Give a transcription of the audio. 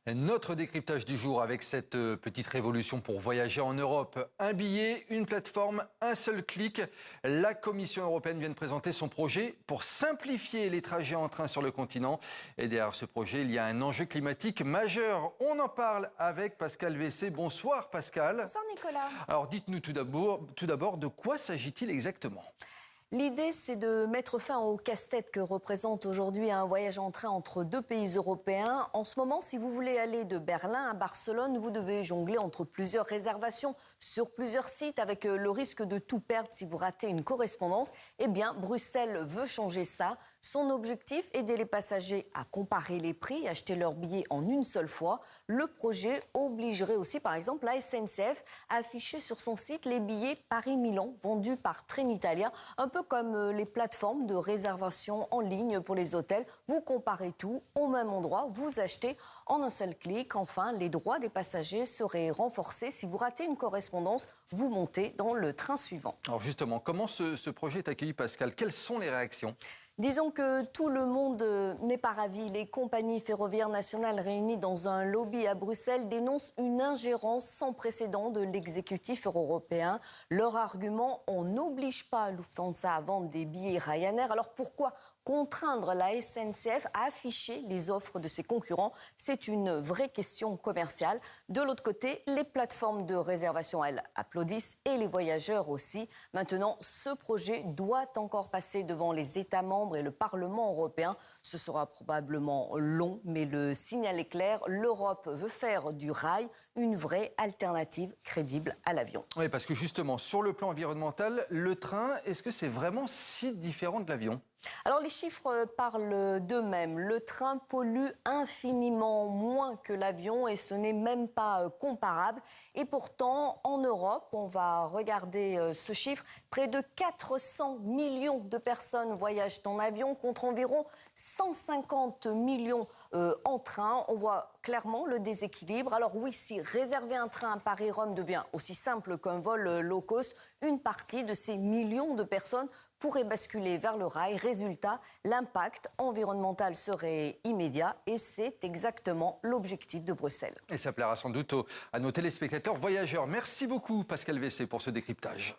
Notre décryptage du jour avec cette petite révolution pour voyager en Europe. Un billet, une plateforme, un seul clic. La Commission européenne vient de présenter son projet pour simplifier les trajets en train sur le continent. Et derrière ce projet, il y a un enjeu climatique majeur. On en parle avec Pascal Vessé. Bonsoir Pascal. Bonsoir Nicolas. Alors dites-nous tout d'abord, de quoi s'agit-il exactement ? L'idée, c'est de mettre fin au casse-tête que représente aujourd'hui un voyage en train entre deux pays européens. En ce moment, si vous voulez aller de Berlin à Barcelone, vous devez jongler entre plusieurs réservations sur plusieurs sites avec le risque de tout perdre si vous ratez une correspondance. Eh bien, Bruxelles veut changer ça. Son objectif, aider les passagers à comparer les prix, acheter leurs billets en une seule fois. Le projet obligerait aussi, par exemple, la SNCF à afficher sur son site les billets Paris-Milan vendus par Trenitalia, un peu comme les plateformes de réservation en ligne pour les hôtels. Vous comparez tout au même endroit, vous achetez en un seul clic. Enfin, les droits des passagers seraient renforcés. Si vous ratez une correspondance, vous montez dans le train suivant. Alors justement, comment ce projet est accueilli, Pascal ? Quelles sont les réactions ? Disons que tout le monde n'est pas ravi. Les compagnies ferroviaires nationales réunies dans un lobby à Bruxelles dénoncent une ingérence sans précédent de l'exécutif européen. Leur argument, on n'oblige pas Lufthansa à vendre des billets Ryanair. Alors pourquoi contraindre la SNCF à afficher les offres de ses concurrents? C'est une vraie question commerciale. De l'autre côté, les plateformes de réservation, elles, applaudissent et les voyageurs aussi. Maintenant, ce projet doit encore passer devant les États membres et le Parlement européen. Ce sera probablement long, mais le signal est clair. L'Europe veut faire du rail une vraie alternative crédible à l'avion. Oui, parce que justement, sur le plan environnemental, le train, est-ce que c'est vraiment si différent de l'avion ? Alors les chiffres parlent d'eux-mêmes. Le train pollue infiniment moins que l'avion et ce n'est même pas comparable. Et pourtant, en Europe, on va regarder ce chiffre, près de 400 millions de personnes voyagent en avion contre environ 150 millions en train. On voit clairement le déséquilibre. Alors oui, si réserver un train à Paris-Rome devient aussi simple qu'un vol low cost, une partie de ces millions de personnes pourrait basculer vers le rail. Résultat, l'impact environnemental serait immédiat et c'est exactement l'objectif de Bruxelles. Et ça plaira sans doute à nos téléspectateurs voyageurs. Merci beaucoup Pascal Vessé pour ce décryptage.